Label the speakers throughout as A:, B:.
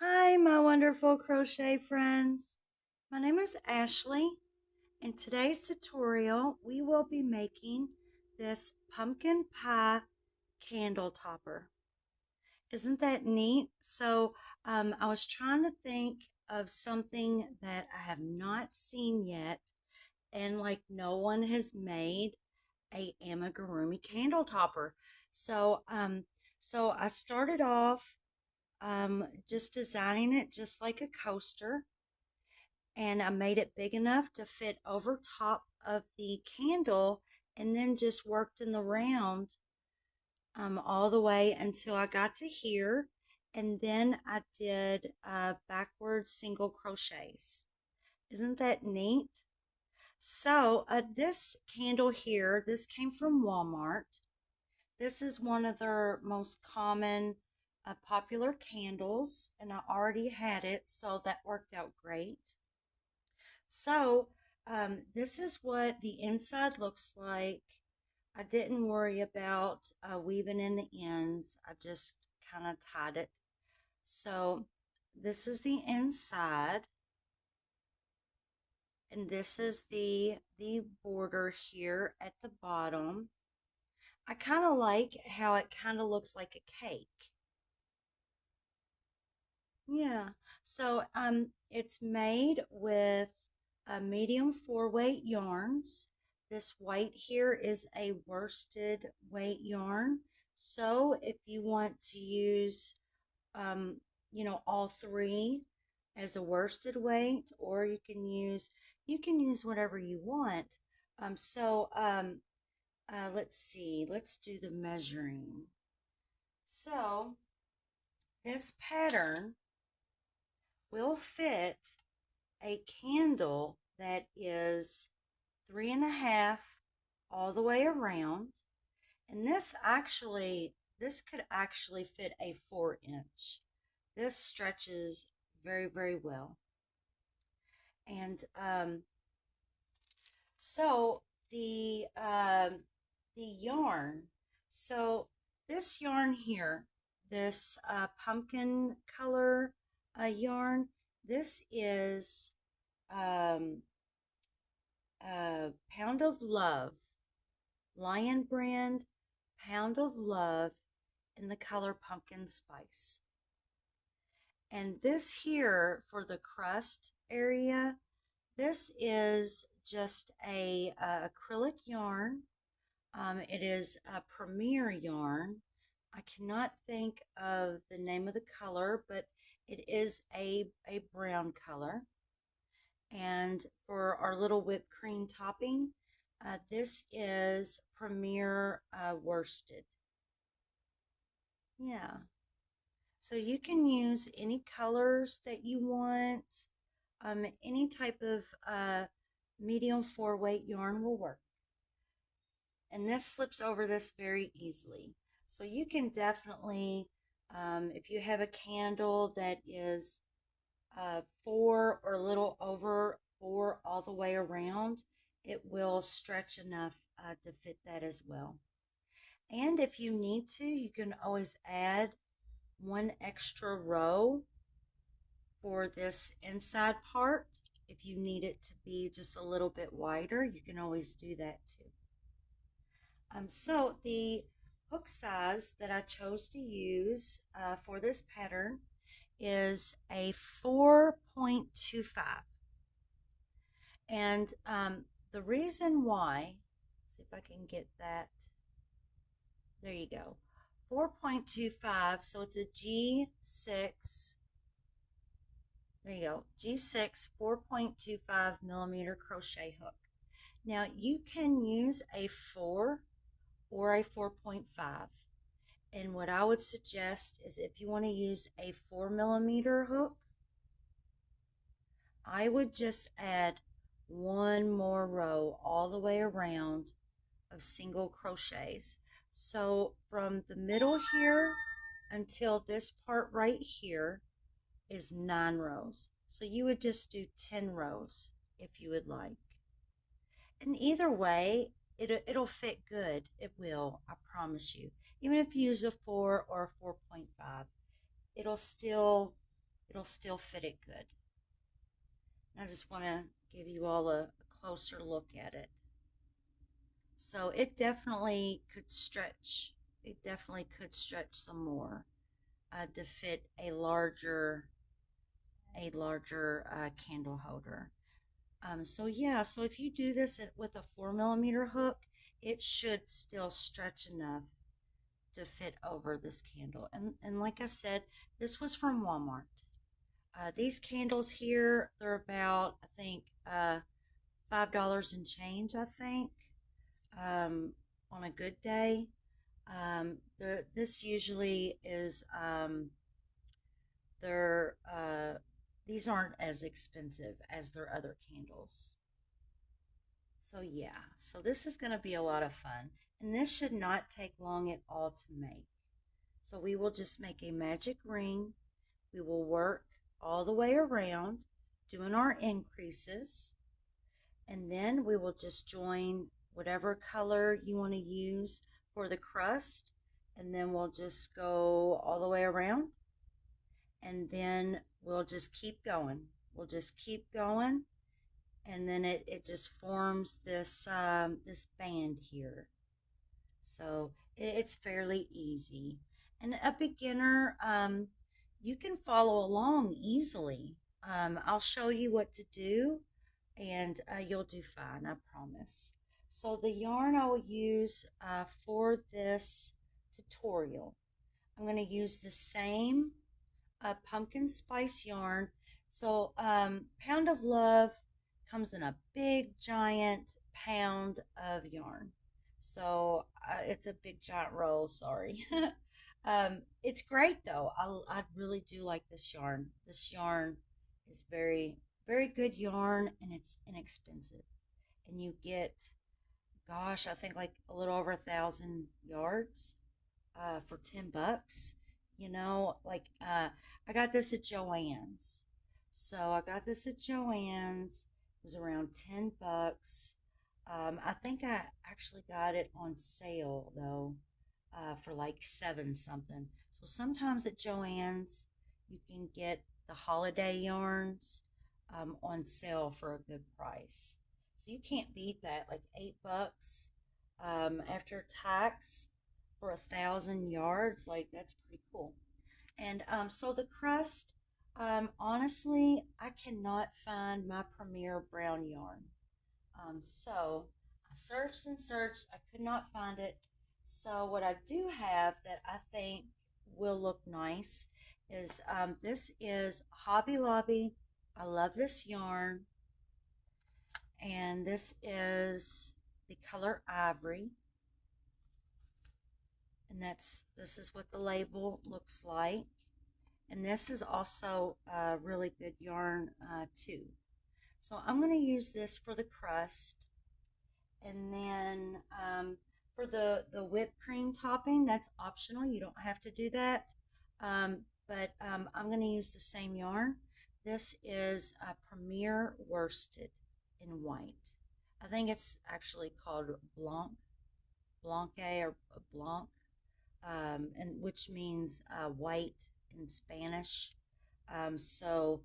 A: Hi, my wonderful crochet friends. My name is Ashley. In today's tutorial, we will be making this pumpkin pie candle topper. Isn't that neat? I was trying to think of something that I have not seen yet, and like no one has made a amigurumi candle topper. So, um, so I started off just designing it just like a coaster, and I made it big enough to fit over top of the candle, and then just worked in the round all the way until I got to here, and then I did backward single crochets. Isn't that neat? This candle here, this came from Walmart. This is one of their most common popular candles, and I already had it, so that worked out great. So, this is what the inside looks like. I didn't worry about weaving in the ends. I just kind of tied it. So, this is the inside, and this is the border here at the bottom. I kind of like how it kind of looks like a cake. Yeah. It's made with medium 4-weight yarns. This white here is a worsted weight yarn. So if you want to use, um, all three as a worsted weight, or you can use whatever you want. Let's see. Let's do the measuring. So this pattern will fit a candle that is 3.5 all the way around. And this could actually fit a 4-inch. This stretches very, very well. And so the yarn. So this yarn here, this pumpkin color yarn, this is um, Pound of Love, LionBrand Pound of Love in the color Pumpkin Spice. And this here for the crust area, this is just a acrylic yarn. It is a Premier yarn. I cannot think of the name of the color, but it is a brown color. And for our little whipped cream topping, this is Premier worsted. Yeah. So you can use any colors that you want. Any type of medium 4-weight yarn will work. And this slips over this very easily. So you can definitely, if you have a candle that is 4 or a little over 4 all the way around, it will stretch enough to fit that as well. And if you need to, you can always add one extra row for this inside part. If you need it to be just a little bit wider, you can always do that too. So the hook size that I chose to use for this pattern is a 4.25. And the reason why, let's see if I can get that, there you go, 4.25, so it's a G6, there you go, G6 4.25 millimeter crochet hook. Now you can use a 4 or a 4.5. And what I would suggest is if you want to use a 4 millimeter hook, I would just add one more row all the way around of single crochets. So from the middle here until this part right here is 9 rows. So you would just do 10 rows if you would like. And either way, it'll fit good. It will, I promise you. Even if you use a 4 or a 4.5, it'll still it'll still fit it good. I just want to give you all a closer look at it. So it definitely could stretch. It definitely could stretch some more to fit a larger candle holder. So yeah, so if you do this with a 4mm hook, it should still stretch enough to fit over this candle. And like I said, this was from Walmart. These candles here, they're about, I think, $5 and change, I think, on a good day. This usually is, they're, these aren't as expensive as their other candles. So yeah, so this is going to be a lot of fun. And this should not take long at all to make. So we will just make a magic ring. We will work all the way around, doing our increases. And then we will just join whatever color you want to use for the crust. And then we'll just go all the way around. And then we'll just keep going. We'll just keep going. And then it just forms this this band here. So it's fairly easy. And a beginner, you can follow along easily. I'll show you what to do, and you'll do fine, I promise. So the yarn I will use for this tutorial, I'm going to use the same pumpkin spice yarn. So Pound of Love comes in a big giant pound of yarn. So it's a big giant roll, sorry. It's great though. I really do like this yarn. This yarn is very, very good yarn, and it's inexpensive. And you get, gosh, I think like a little over 1,000 yards for $10. You know, like I got this at Joann's. So I got this at Joann's. It was around $10. I think I actually got it on sale though, for like 7 something. So sometimes at Joann's you can get the holiday yarns on sale for a good price. So you can't beat that, like $8 after tax for 1,000 yards. Like that's pretty cool. And so the crust, honestly, I cannot find my Premier brown yarn. So I searched and searched, I could not find it. So what I do have that I think will look nice is this is Hobby Lobby. I love this yarn, and this is the color Ivory, and this is what the label looks like. And this is also a really good yarn too. So I'm going to use this for the crust. And then for the whipped cream topping, that's optional. You don't have to do that. But I'm going to use the same yarn. This is a Premier worsted in white. I think it's actually called Blanc or Blanc, and which means white in Spanish. So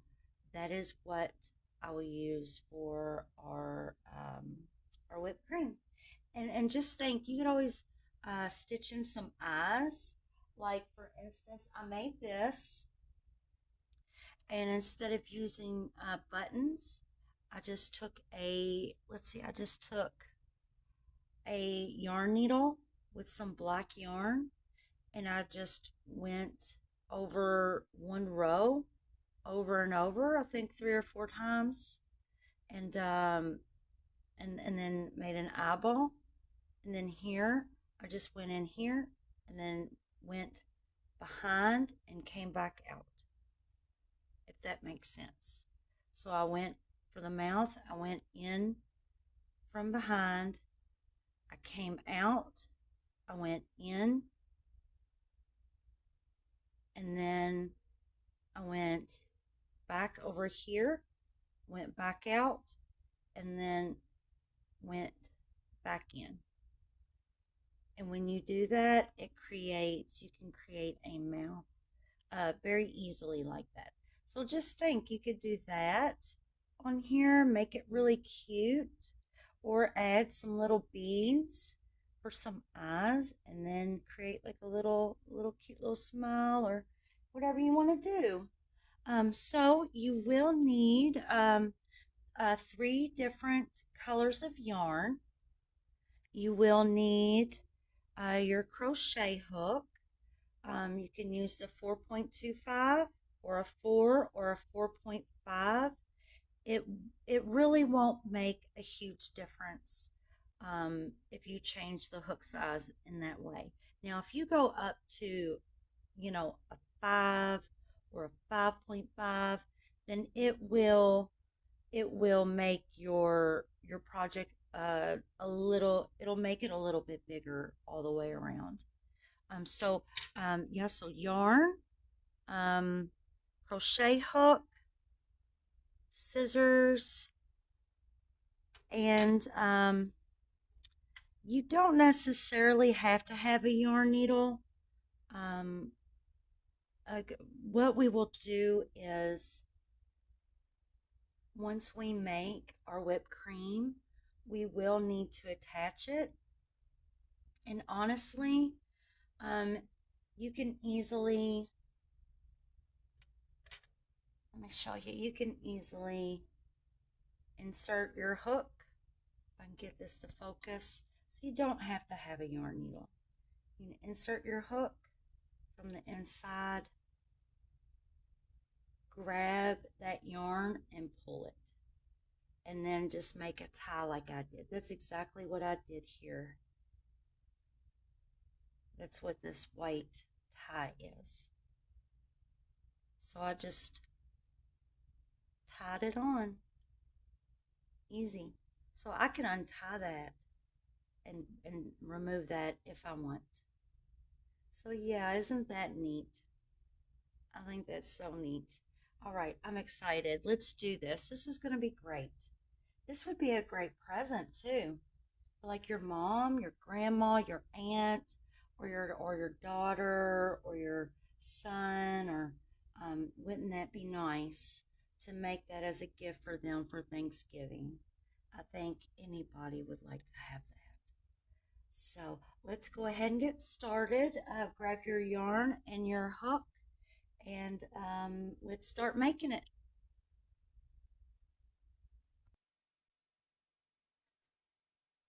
A: that is what I will use for our whipped cream. And just think, you could always stitch in some eyes. Like for instance, I made this, and instead of using buttons, I just took a, let's see, I just took a yarn needle with some black yarn, and I just went over one row over and over, I think 3 or 4 times, and then made an eyeball. And then here I just went in here and then went behind and came back out, if that makes sense. So I went for the mouth, I went in from behind, I came out, I went in, and then I went back over here, went back out, and then went back in. And when you do that, you can create a mouth very easily like that. So just think, you could do that on here, make it really cute, or add some little beads for some eyes, and then create like a little cute little smile or whatever you want to do. So you will need 3 different colors of yarn. You will need your crochet hook. You can use the 4.25 or a 4 or a 4.5. It, it really won't make a huge difference if you change the hook size in that way. Now, if you go up to, a 5 or a 5.5, then it will make your project it'll make it a little bit bigger all the way around. Yeah, so yarn, um, crochet hook, scissors, and you don't necessarily have to have a yarn needle. Um, what we will do is once we make our whipped cream, we will need to attach it. And honestly, you can easily, let me show you, you can easily insert your hook. If I can get this to focus, so you don't have to have a yarn needle. You can insert your hook from the inside, grab that yarn and pull it, and then just make a tie like I did. That's exactly what I did here. That's what this white tie is. So I just tied it on. Easy. So I can untie that and remove that if I want. So yeah, isn't that neat? I think that's so neat. All right, I'm excited. Let's do this. This is going to be great. This would be a great present too, for like your mom, your grandma, your aunt, or your daughter, or your son, or wouldn't that be nice to make that as a gift for them for Thanksgiving? I think anybody would like to have that. So let's go ahead and get started. Grab your yarn and your hook, and let's start making it.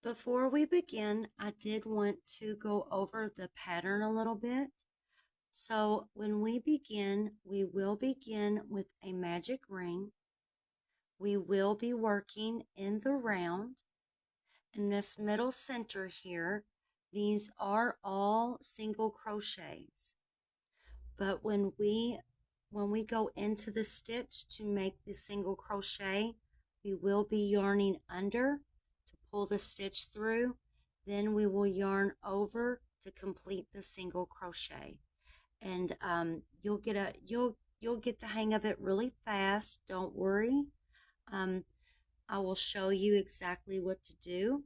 A: Before we begin, I did want to go over the pattern a little bit. So when we begin, we will begin with a magic ring. We will be working in the round. In this middle center here, these are all single crochets. But when we go into the stitch to make the single crochet, we will be yarning under to pull the stitch through. Then we will yarn over to complete the single crochet. And you'll get the hang of it really fast. Don't worry. I will show you exactly what to do.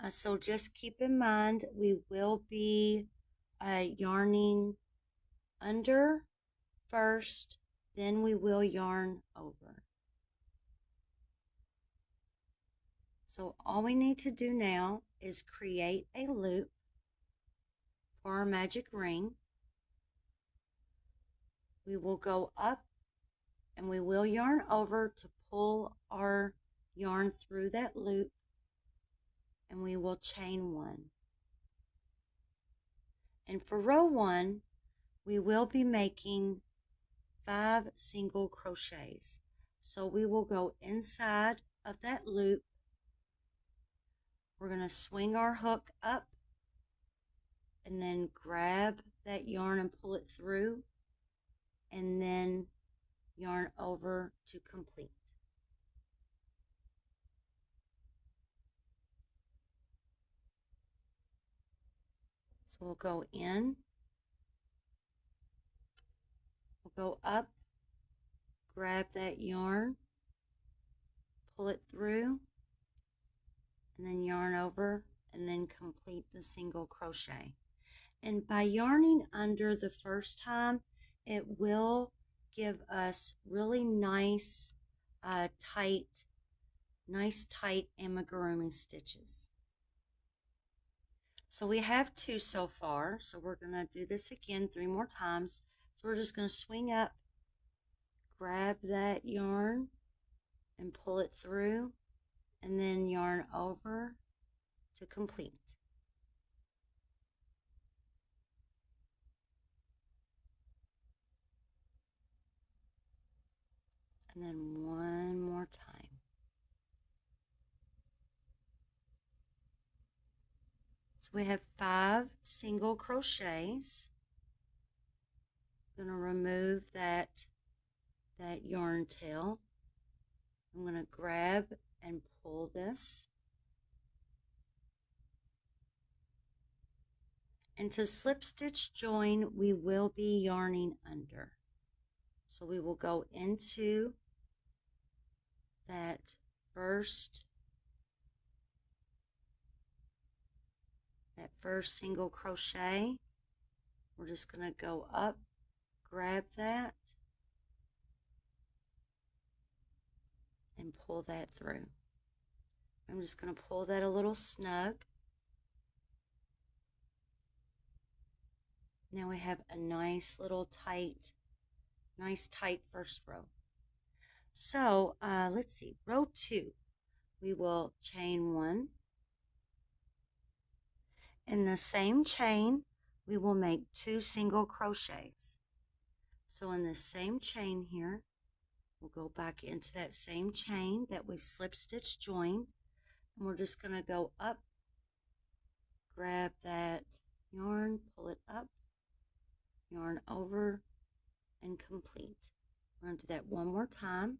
A: So just keep in mind, we will be yarning under first, then we will yarn over. So all we need to do now is create a loop for our magic ring. We will go up and we will yarn over to pull our yarn through that loop, and we will chain 1. And for row 1, we will be making 5 single crochets. So we will go inside of that loop. We're going to swing our hook up and then grab that yarn and pull it through, and then yarn over to complete. So we'll go in, we'll go up, grab that yarn, pull it through, and then yarn over, and then complete the single crochet. And by yarning under the first time, it will give us really nice, tight amigurumi stitches. So we have 2 so far, so we're going to do this again 3 more times. So we're just going to swing up, grab that yarn and pull it through, and then yarn over to complete. And then one more time. So we have 5 single crochets. I'm going to remove that yarn tail. I'm going to grab and pull this. And to slip stitch join, we will be yarning under. So we will go into that first single crochet. We're just going to go up, grab that, and pull that through. I'm just going to pull that a little snug. Now we have a nice little tight first row. So let's see, row 2, we will chain 1. In the same chain, we will make 2 single crochets. So in the same chain here, we'll go back into that same chain that we slip stitch joined, and we're just going to go up, grab that yarn, pull it up, yarn over, and complete. We're going to do that one more time.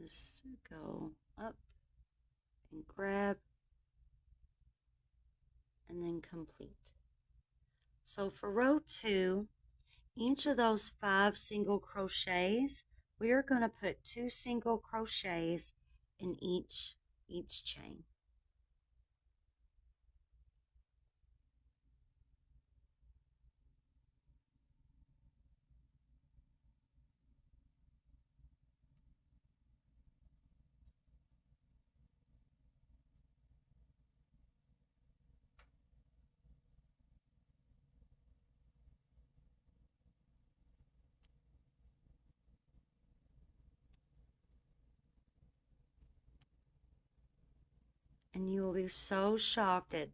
A: Just go up and grab, and then complete. So for row 2, each of those 5 single crochets, we are going to put 2 single crochets in each chain. And you will be so shocked at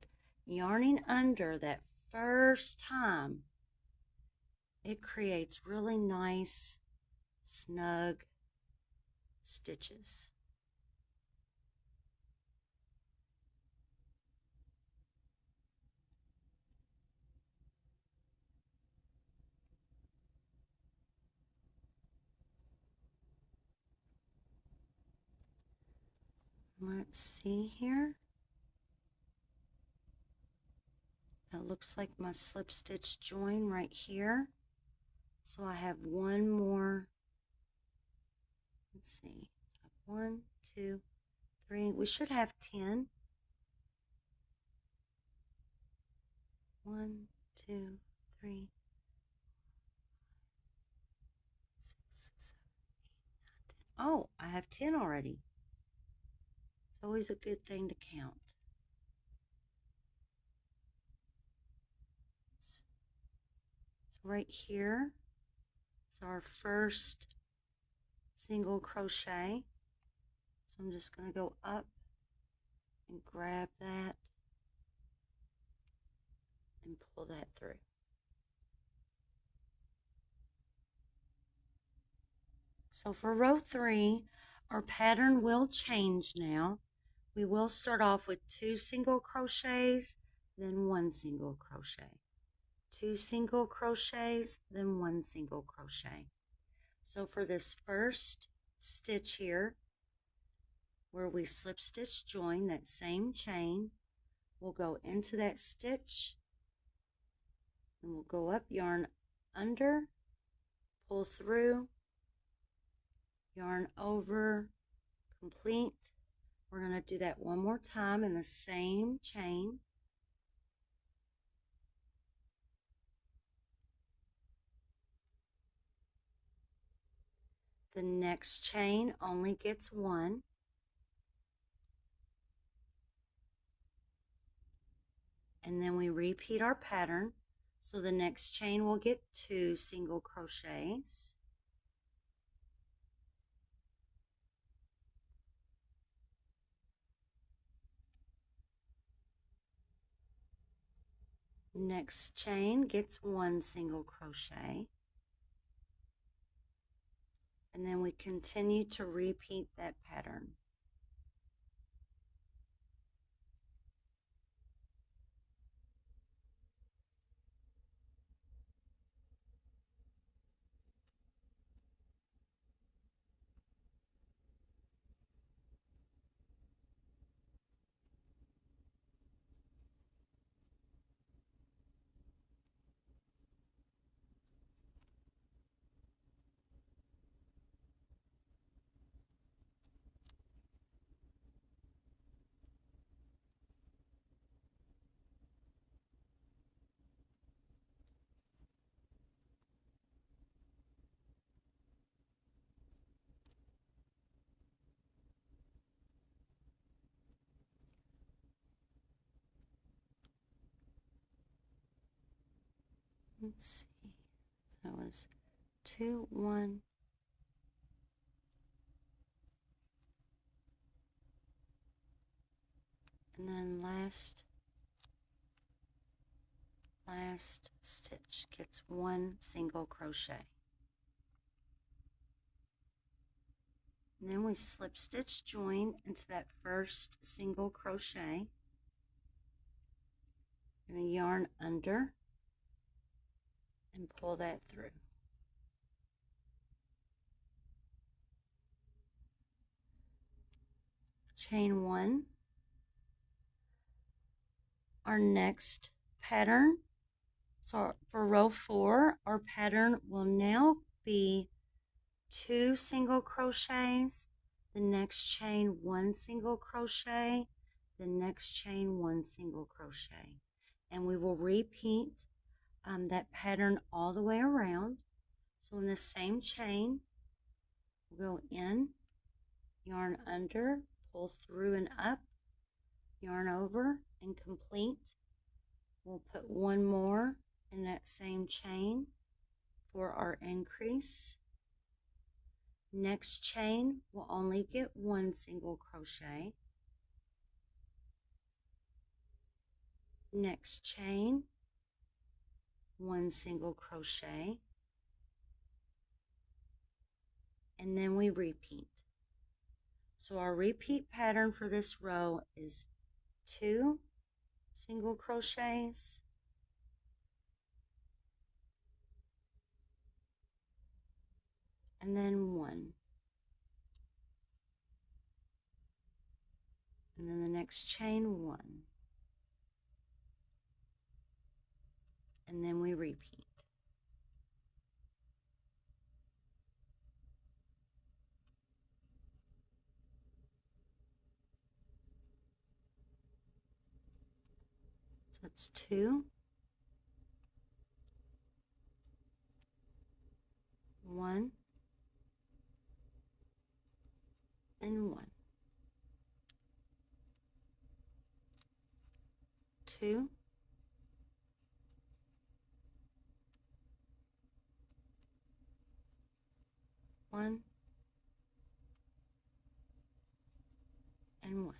A: yarning under that first time. It creates really nice, snug stitches. Let's see here. That looks like my slip stitch join right here. So I have one more. Let's see. 1, 2, 3. We should have 10. 1, 2, 3, 6, 7, 8, 9, 10. Oh, I have 10 already. It's always a good thing to count. So right here is our first single crochet. So I'm just going to go up and grab that and pull that through. So for row 3, our pattern will change now. We will start off with 2 single crochets, then 1 single crochet. 2 single crochets, then 1 single crochet. So for this first stitch here, where we slip stitch join that same chain, we'll go into that stitch, and we'll go up, yarn under, pull through, yarn over, complete. We're going to do that one more time in the same chain. The next chain only gets one. And then we repeat our pattern. So the next chain will get 2 single crochets. Next chain gets 1 single crochet. And then we continue to repeat that pattern. Let's see. So that was 2, 1. And then last stitch gets 1 single crochet. And then we slip stitch join into that first single crochet. I'm going to yarn under and pull that through. Chain 1. Our next pattern, so for row 4, our pattern will now be 2 single crochets, the next chain 1 single crochet, the next chain 1 single crochet, and we will repeat that pattern all the way around. So in the same chain, we'll go in, yarn under, pull through and up, yarn over, and complete. We'll put 1 more in that same chain for our increase. Next chain will only get 1 single crochet. Next chain, 1 single crochet, and then we repeat. So our repeat pattern for this row is 2 single crochets, and then 1, and then the next chain 1, and then we repeat. So it's 2, 1, and 1, 2, 1, and 1,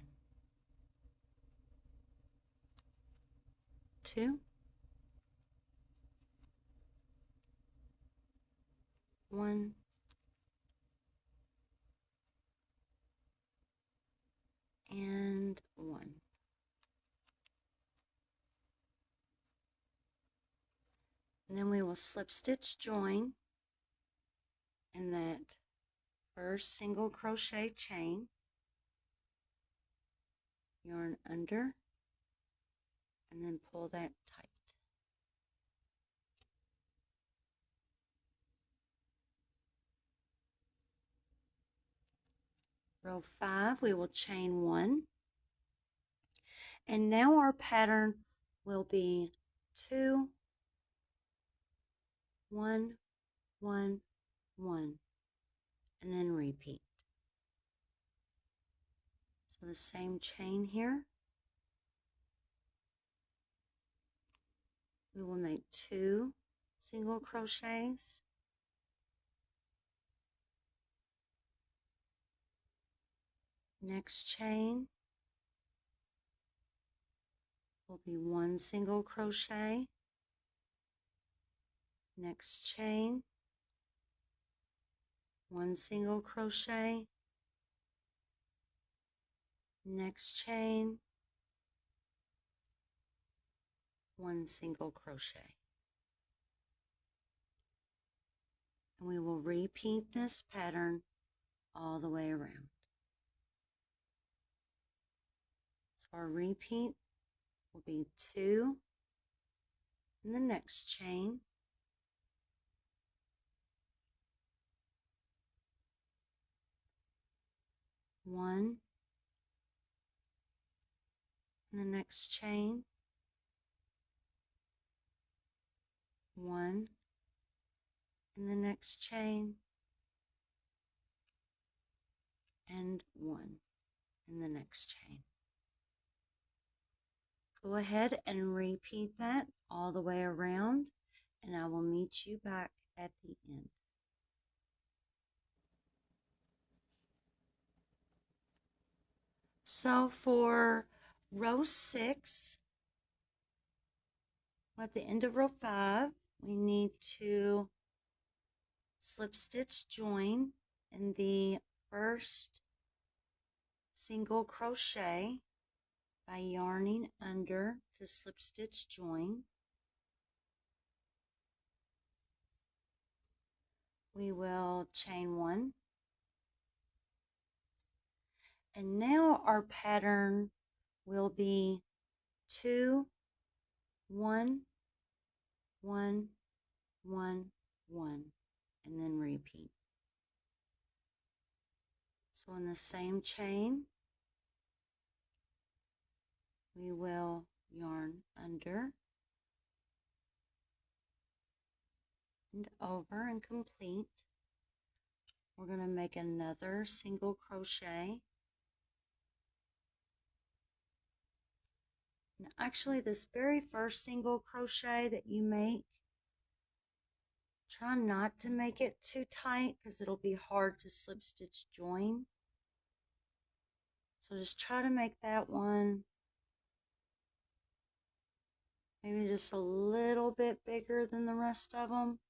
A: 2, 1, and 1. And then we will slip stitch join in that first single crochet chain, yarn under, and then pull that tight. Row 5, we will chain 1, and now our pattern will be 2, 1, 1, 1, and then repeat. So the same chain here. We will make 2 single crochets. Next chain will be 1 single crochet. Next chain, 1 single crochet. Next chain, 1 single crochet. And we will repeat this pattern all the way around. So our repeat will be 2 in the next chain, 1 in the next chain, 1 in the next chain, and 1 in the next chain. Go ahead and repeat that all the way around, and I will meet you back at the end. So for row 6, at the end of row 5, we need to slip stitch join in the first single crochet by yarning under to slip stitch join. We will chain 1, and now our pattern will be 2, 1, 1, 1, 1, and then repeat. So in the same chain, we will yarn under and over and complete. We're going to make another single crochet. And actually, this very first single crochet that you make, try not to make it too tight because it'll be hard to slip stitch join. So just try to make that one maybe just a little bit bigger than the rest of them.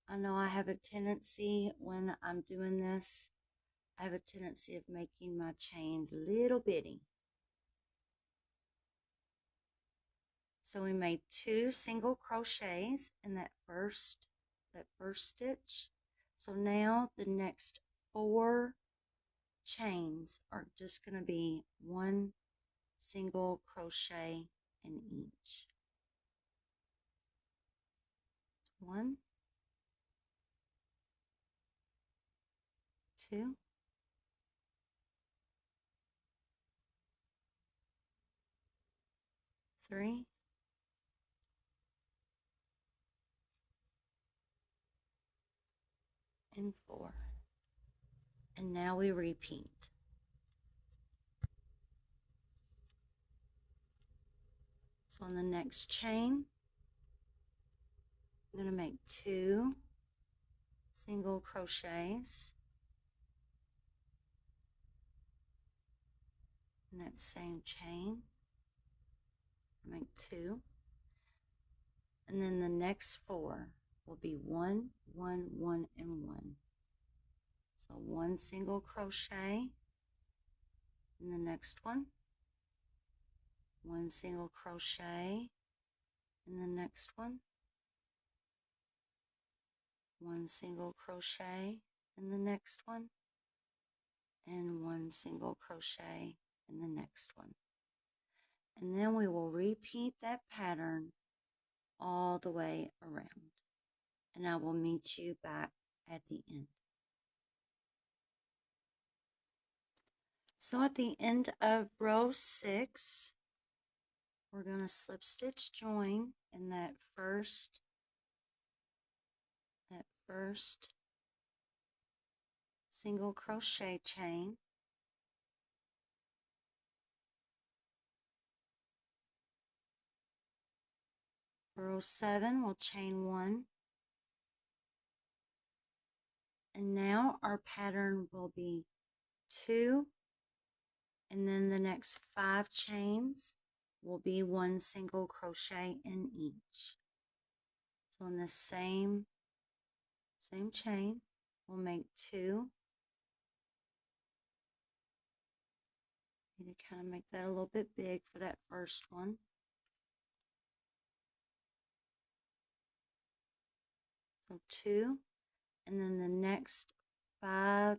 A: I know I have a tendency when I'm doing this, I have a tendency of making my chains a little bitty. So we made 2 single crochets in that first stitch. So now the next 4 chains are just going to be 1 single crochet in each. 1, 2, 3, and 4. And now we repeat. So on the next chain, I'm going to make 2 single crochets in that same chain. Make 2, and then the next 4 will be 1, 1, 1, and 1. So 1 single crochet in the next one, 1 single crochet in the next one, 1 single crochet in the next one, and 1 single crochet in the next one. And then we will repeat that pattern all the way around, and I will meet you back at the end. So at the end of row 6, we're going to slip stitch join in that first single crochet chain. For row 7, we'll chain 1. And now our pattern will be 2, and then the next 5 chains will be 1 single crochet in each. So in the same chain, we'll make 2. Need to kind of make that a little bit big for that first one. So 2, and then the next 5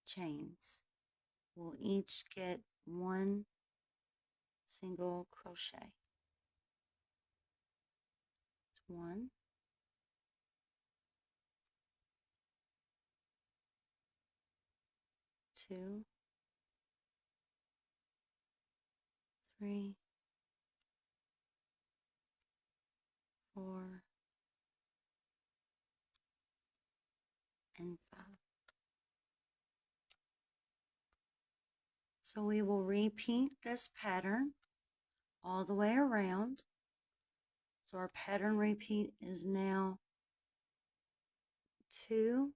A: chains will each get 1 single crochet. It's 1, 2, 3, 4, and 5. So we will repeat this pattern all the way around. So our pattern repeat is now 2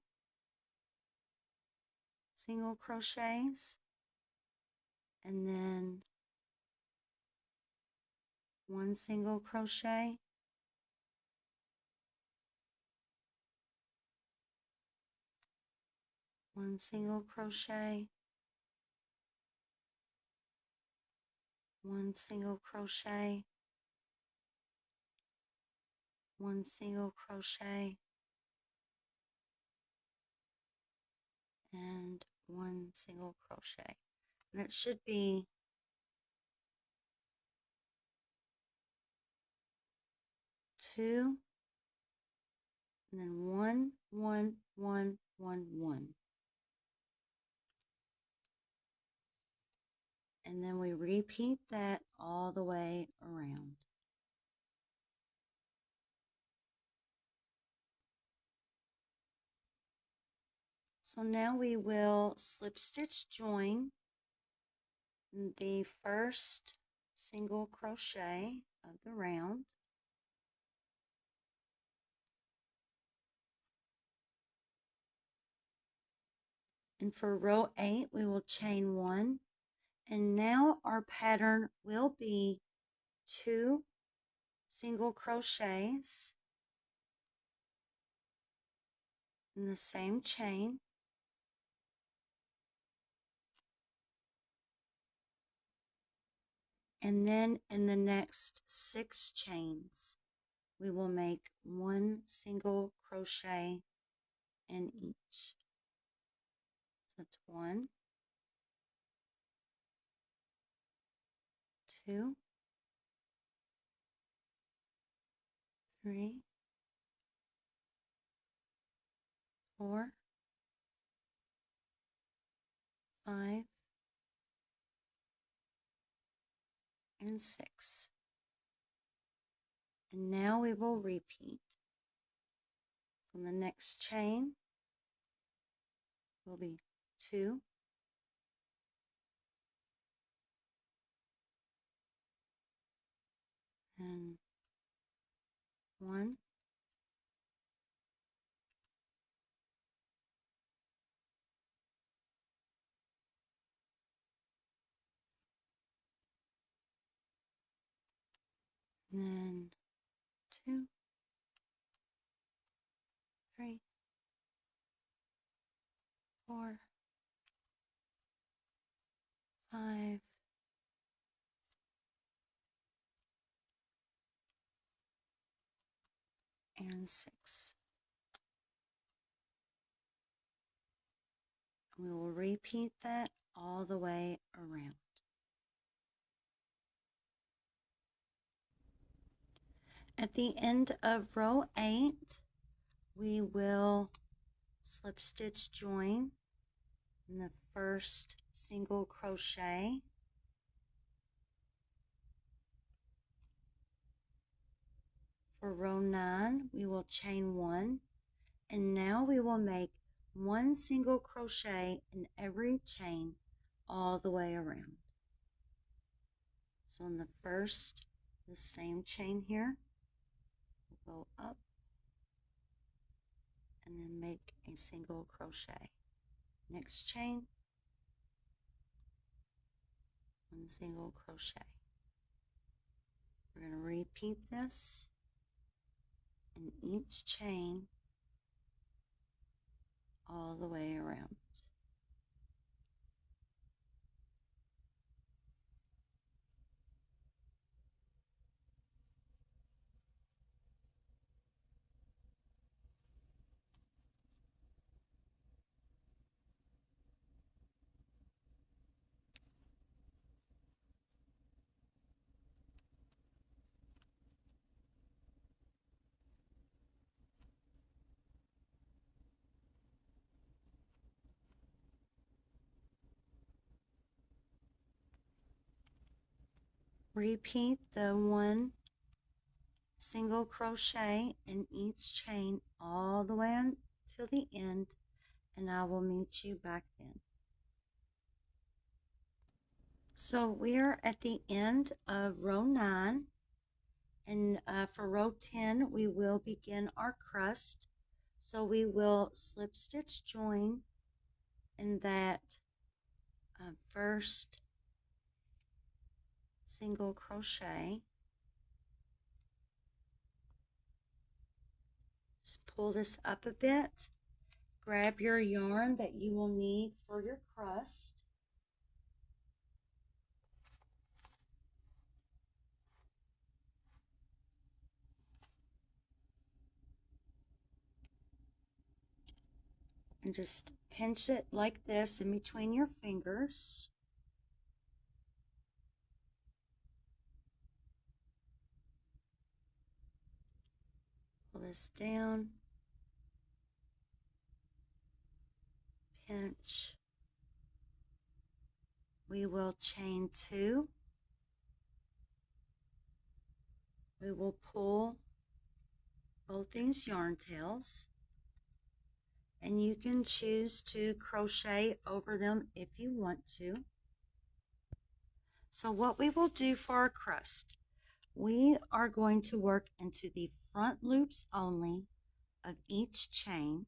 A: single crochets, and then 1 single crochet, 1 single crochet, 1 single crochet, 1 single crochet, and 1 single crochet. And it should be 2, and then 1, 1, 1, 1, 1. And then we repeat that all the way around. So now we will slip stitch join the first single crochet of the round. And for row 8, we will chain 1. And now our pattern will be 2 single crochets in the same chain. And then in the next 6 chains, we will make 1 single crochet in each. So it's 1, 2, 3, 4, 5, and 6. And now we will repeat. So the next chain will be 2, and 1, and then 2, 3, 4, 5, and 6. We will repeat that all the way around. At the end of row 8, we will slip stitch join in the first single crochet. For row 9, we will chain 1, and now we will make one single crochet in every chain all the way around. So in the first, the same chain here, we'll go up and then make a single crochet. Next chain, one single crochet. We're going to repeat this in each chain all the way around. Repeat the one single crochet in each chain all the way until the end, and I will meet you back then. So we are at the end of row 9, and for row 10 we will begin our crust. So we will slip stitch join in that first single crochet. Just pull this up a bit. Grab your yarn that you will need for your crust. And just pinch it like this in between your fingers. Pull this down. Pinch. We will chain 2. We will pull both these yarn tails, and you can choose to crochet over them if you want to. So what we will do for our crust, we are going to work into the front loops only of each chain.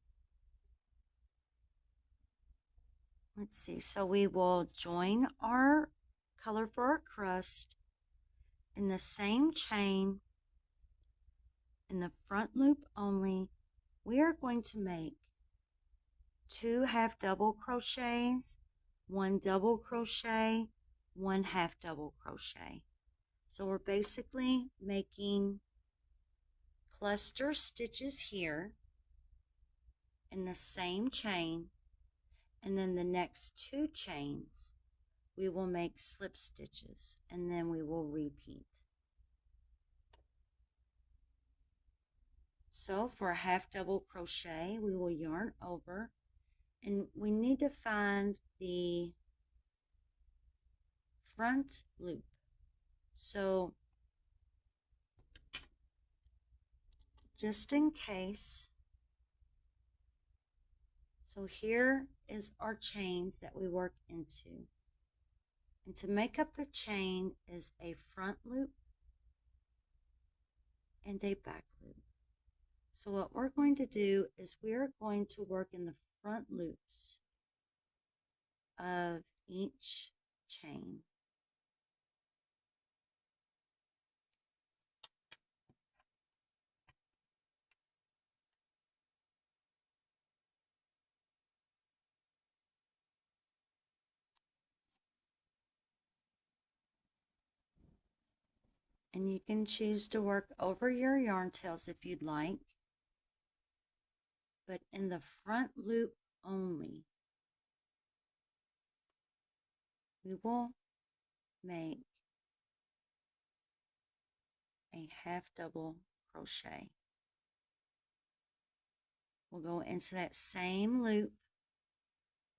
A: Let's see, so we will join our color for our crust in the same chain in the front loop only. We are going to make 2 half double crochets, 1 double crochet, 1 half double crochet. So we're basically making cluster stitches here in the same chain, and then the next 2 chains we will make slip stitches, and then we will repeat. So for a half double crochet, we will yarn over, and we need to find the front loop. So just in case, so here is our chains that we work into. And to make up the chain is a front loop and a back loop. So what we're going to do is we're going to work in the front loops of each chain. And you can choose to work over your yarn tails if you'd like, but in the front loop only, we will make a half double crochet. We'll go into that same loop.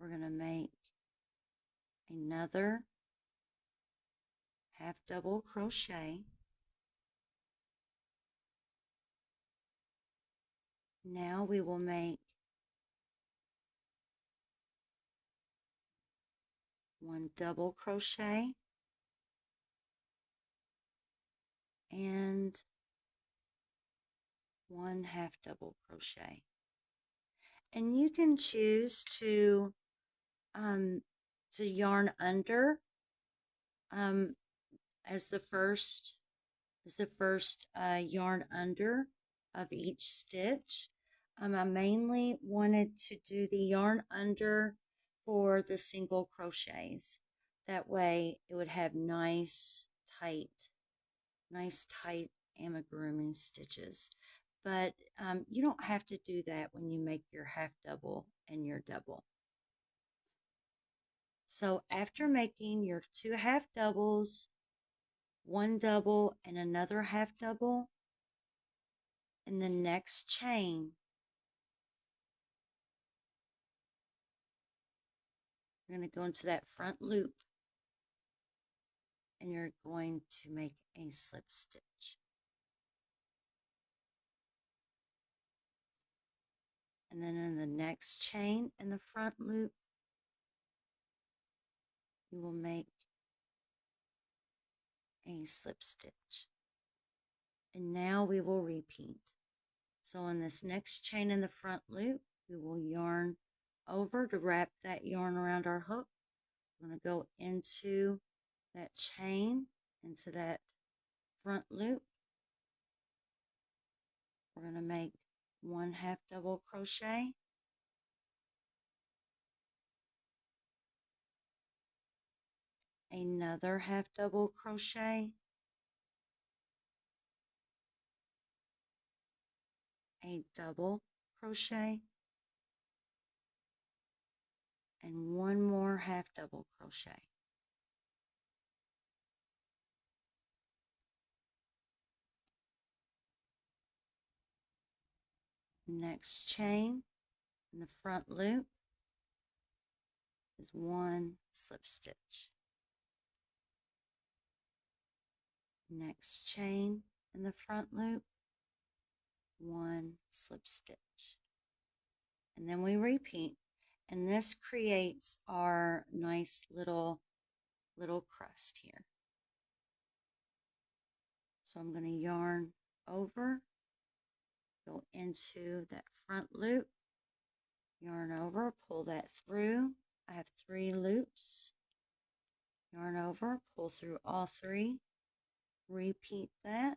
A: We're going to make another half double crochet. Now we will make 1 double crochet, and 1 half double crochet. And you can choose to yarn under as the first yarn under of each stitch. I mainly wanted to do the yarn under for the single crochets. That way it would have nice tight amigurumi stitches. But you don't have to do that when you make your half double and your double. So after making your 2 half doubles, 1 double and another half double, in the next chain, you're going to go into that front loop and you're going to make a slip stitch. And then in the next chain in the front loop, you will make a slip stitch. And now we will repeat. So in this next chain in the front loop, we will yarn over to wrap that yarn around our hook. We're going to go into that chain, into that front loop. We're going to make 1 half double crochet, another half double crochet, a double crochet, and 1 more half double crochet. Next chain in the front loop is 1 slip stitch. Next chain in the front loop, 1 slip stitch. And then we repeat, and this creates our nice little crust here. So I'm going to yarn over, go into that front loop, yarn over, pull that through. I have 3 loops. Yarn over, pull through all 3, repeat that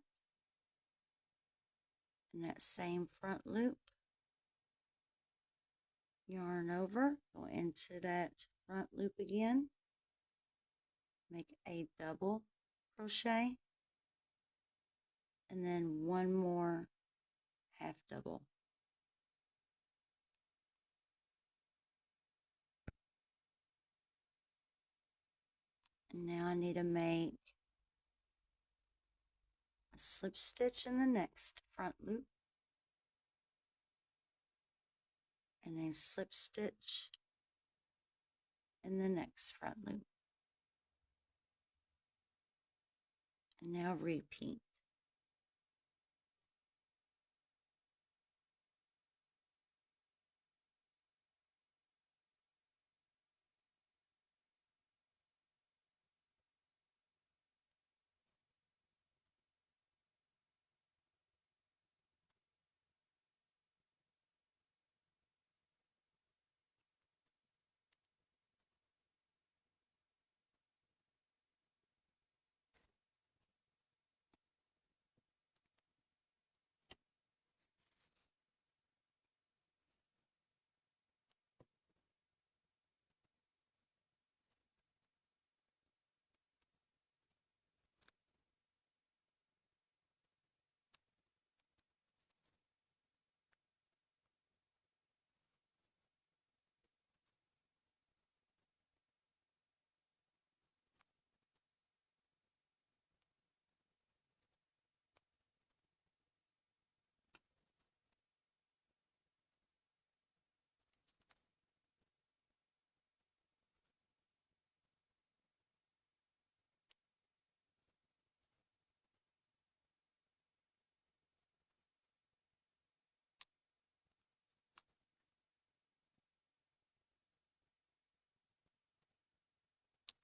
A: in that same front loop. Yarn over, go into that front loop again, make a double crochet, and then 1 more half double. And now I need to make a slip stitch in the next front loop and a slip stitch in the next front loop. And now repeat.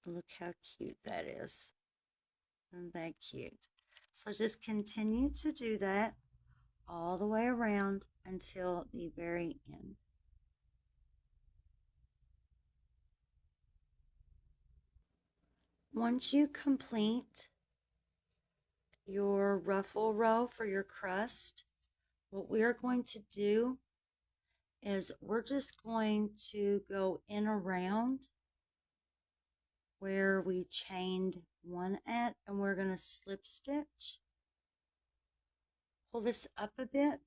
A: Look how cute that is. Isn't that cute? So just continue to do that all the way around until the very end. Once you complete your ruffle row for your crust, what we are going to do is we're just going to go in around where we chained one at, and we're going to slip stitch. Pull this up a bit,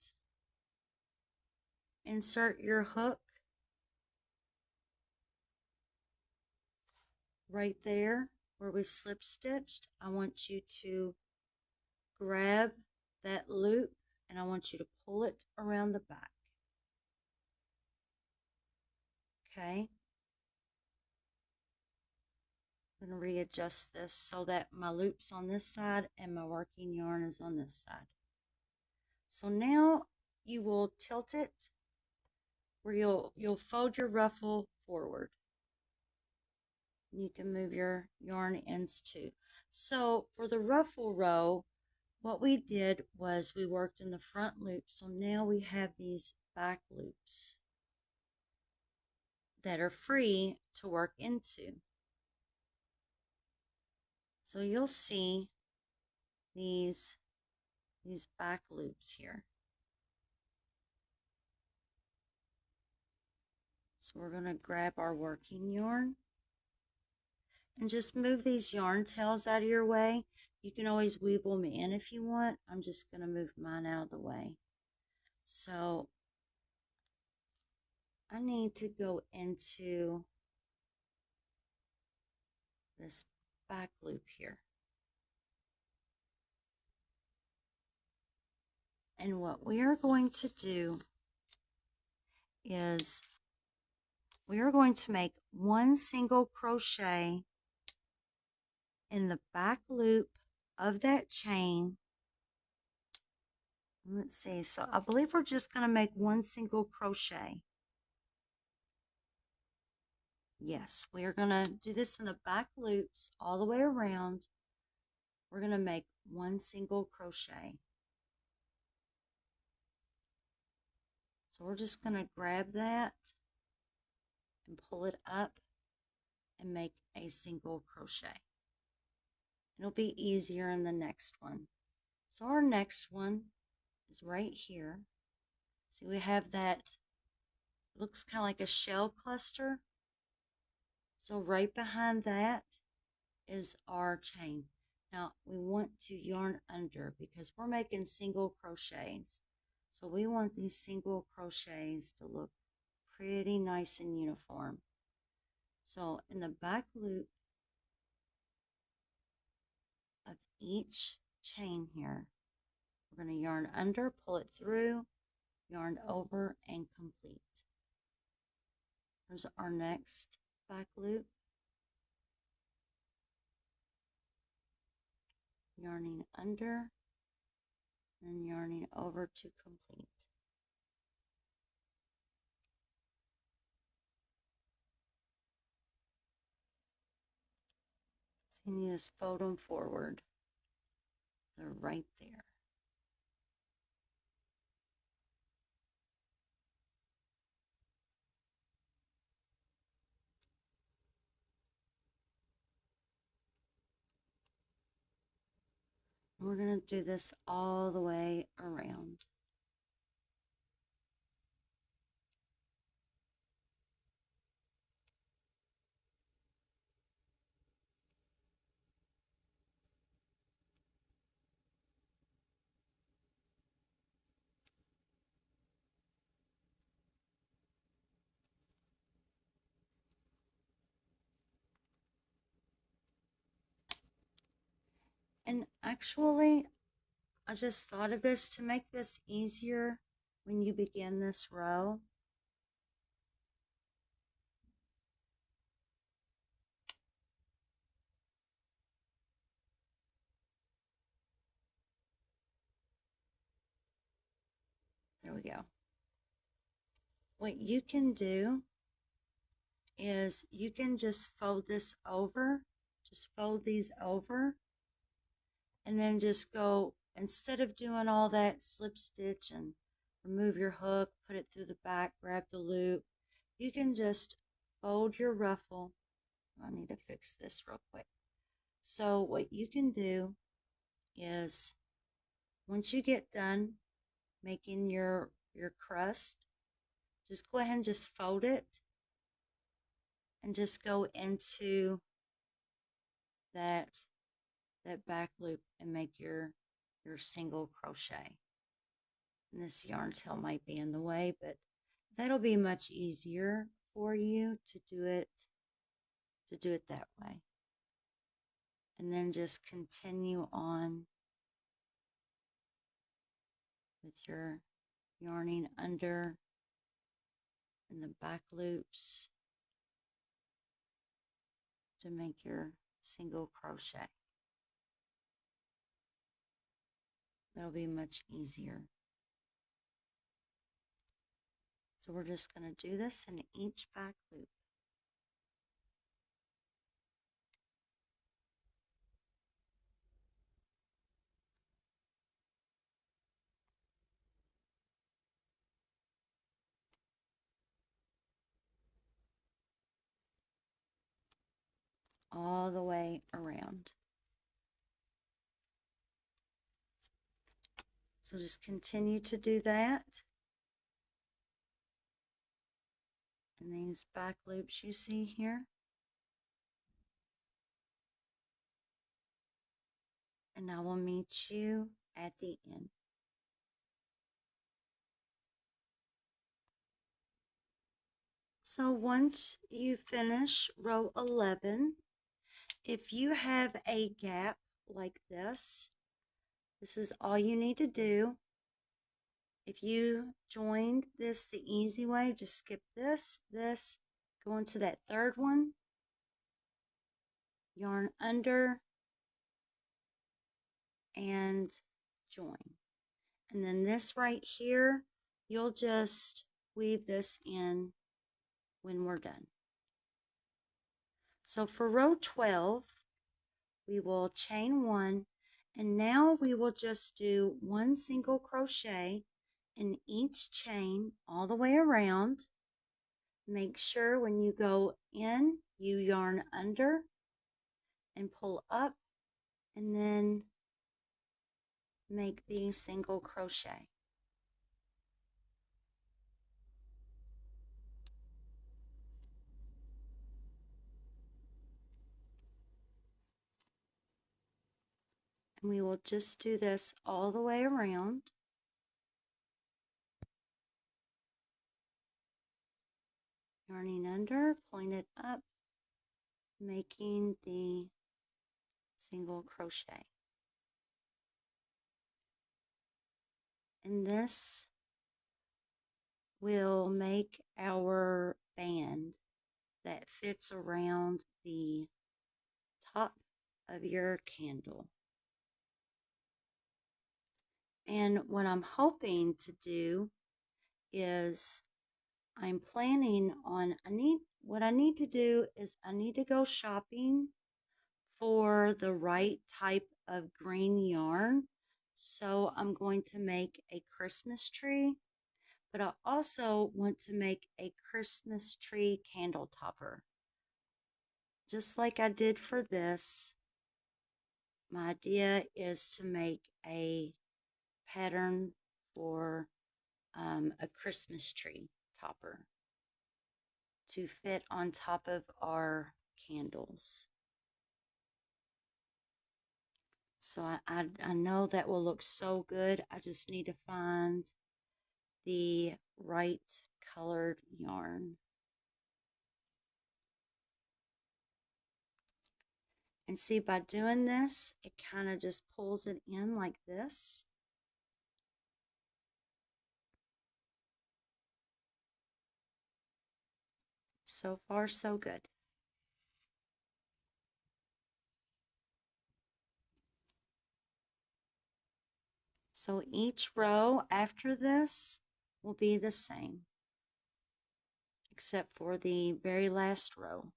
A: insert your hook right there where we slip stitched. I want you to grab that loop and I want you to pull it around the back. Okay, I'm going to readjust this so that my loop's on this side and my working yarn is on this side. So now you will tilt it where you'll fold your ruffle forward. You can move your yarn ends too. So for the ruffle row, what we did was we worked in the front loop. So now we have these back loops that are free to work into. So you'll see these back loops here. So we're going to grab our working yarn and just move these yarn tails out of your way. You can always weave them in if you want. I'm just going to move mine out of the way. So I need to go into this back loop here. And what we are going to do is we are going to make one single crochet in the back loop of that chain. Let's see, so I believe we're just going to make one single crochet. Yes, we are going to do this in the back loops all the way around. We're going to make one single crochet. So we're just going to grab that and pull it up and make a single crochet. It'll be easier in the next one. So our next one is right here. See, we have that, looks kind of like a shell cluster. So right behind that is our chain. Now we want to yarn under because we're making single crochets. So we want these single crochets to look pretty nice and uniform. So in the back loop of each chain here, we're going to yarn under, pull it through, yarn over, and complete. Here's our next back loop. Yarning under, then yarning over to complete. So you just fold them forward. They're right there. We're going to do this all the way around. And actually, I just thought of this to make this easier when you begin this row. There we go. What you can do is you can just fold this over just fold these over, and then just go, instead of doing all that slip stitch and remove your hook, put it through the back, grab the loop, you can just fold your ruffle. I need to fix this real quick. So what you can do is, once you get done making your crust, just go ahead and just fold it and just go into that back loop and make your single crochet. And this yarn tail might be in the way, but that'll be much easier for you to do it that way. And then just continue on with your yarning under in the back loops to make your single crochet. That'll be much easier. So we're just going to do this in each back loop. All the way around. So just continue to do that. And these back loops you see here. And I will meet you at the end. So once you finish row 11, if you have a gap like this is all you need to do. If you joined this the easy way, just skip this, go into that third one, yarn under, and join. And then this right here, you'll just weave this in when we're done. So for row 12, we will chain 1, and now we will just do 1 single crochet in each chain all the way around. Make sure when you go in, you yarn under and pull up, and then make the single crochet. And we will just do this all the way around. Yarning under, pulling it up, making the single crochet. And this will make our band that fits around the top of your candle. And what I'm hoping to do is, I'm planning on, what I need to do is I need to go shopping for the right type of green yarn. So I'm going to make a Christmas tree, but I also want to make a Christmas tree candle topper. Just like I did for this, my idea is to make a pattern for a Christmas tree topper to fit on top of our candles. So I know that will look so good. I just need to find the right colored yarn. And see, by doing this, it kind of just pulls it in like this. So far, so good. So each row after this will be the same, except for the very last row.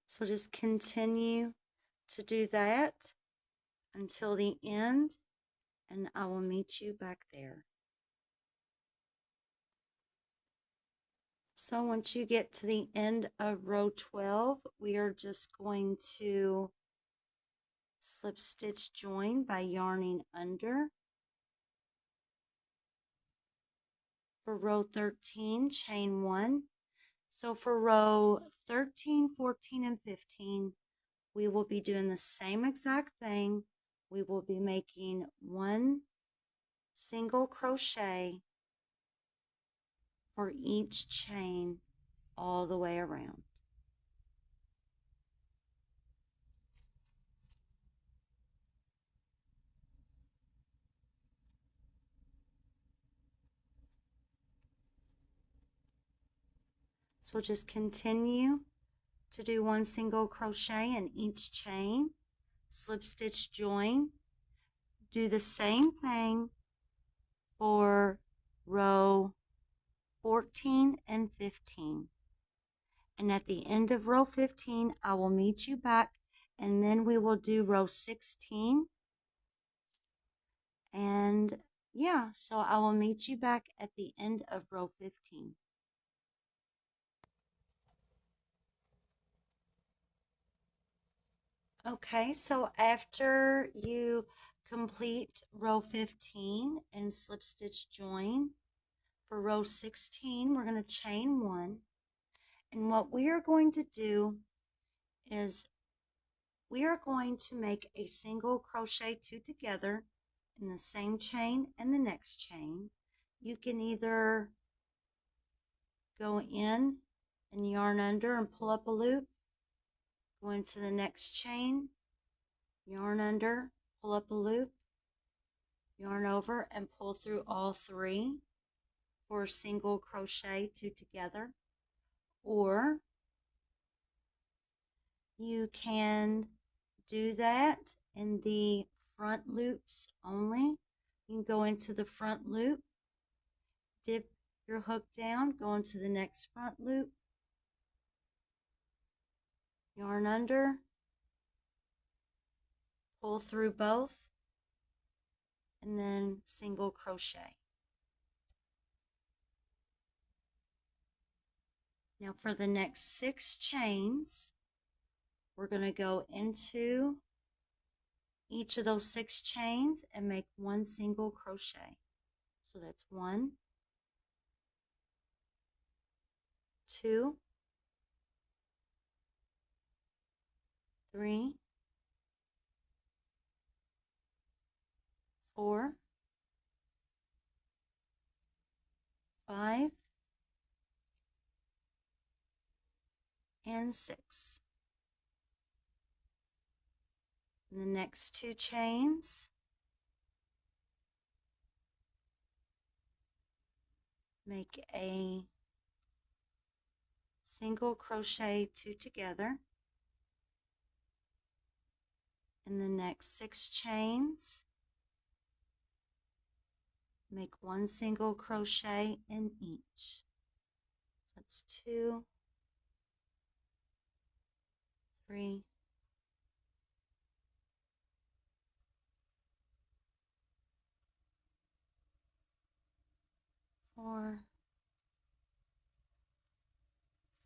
A: So just continue to do that until the end, and I will meet you back there. So once you get to the end of row 12, we are just going to slip stitch join by yarning under. For row 13, chain 1. So for row 13, 14, and 15, we will be doing the same exact thing. We will be making one single crochet for each chain all the way around. So just continue to do one single crochet in each chain, slip stitch join. Do the same thing for row 14 and 15. And at the end of row 15, I will meet you back, and then we will do row 16. And yeah, so I will meet you back at the end of row 15. Okay, so after you complete row 15 and slip stitch join, for row 16, we're going to chain 1. And what we are going to do is we are going to make a single crochet 2 together in the same chain and the next chain. You can either go in and yarn under and pull up a loop, go into the next chain, yarn under, pull up a loop, yarn over, and pull through all 3 for a single crochet 2 together. Or you can do that in the front loops only. You can go into the front loop, dip your hook down, go into the next front loop, yarn under, pull through both, and then single crochet. Now for the next 6 chains, we're going to go into each of those 6 chains and make one single crochet. So that's 1, 2, 3, 4, 5, and 6. In the next 2 chains, make a single crochet 2 together. In the next 6 chains, make one single crochet in each. So that's 2, 3, 4,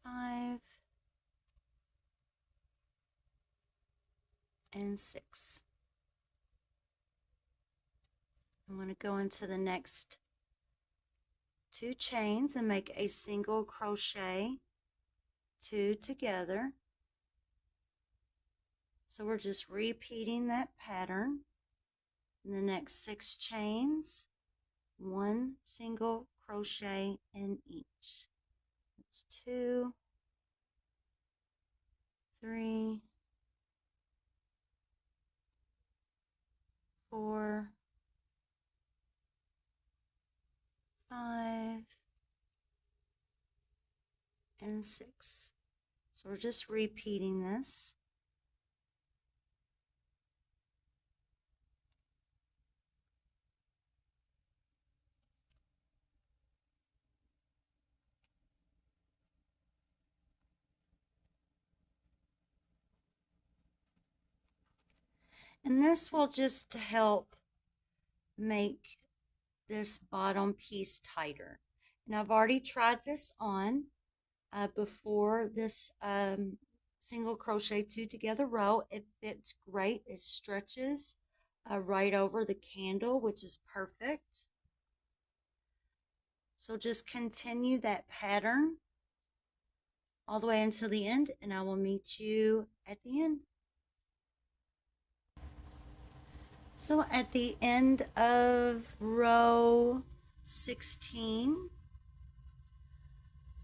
A: 5, and 6. I'm going to go into the next 2 chains and make a single crochet 2 together. So we're just repeating that pattern. In the next 6 chains, one single crochet in each. That's 2, 3, 4, 5, and 6. So we're just repeating this. And this will just help make this bottom piece tighter. And I've already tried this on before this single crochet 2 together row. It fits great. It stretches right over the candle, which is perfect. So just continue that pattern all the way until the end, and I will meet you at the end. So at the end of row 16,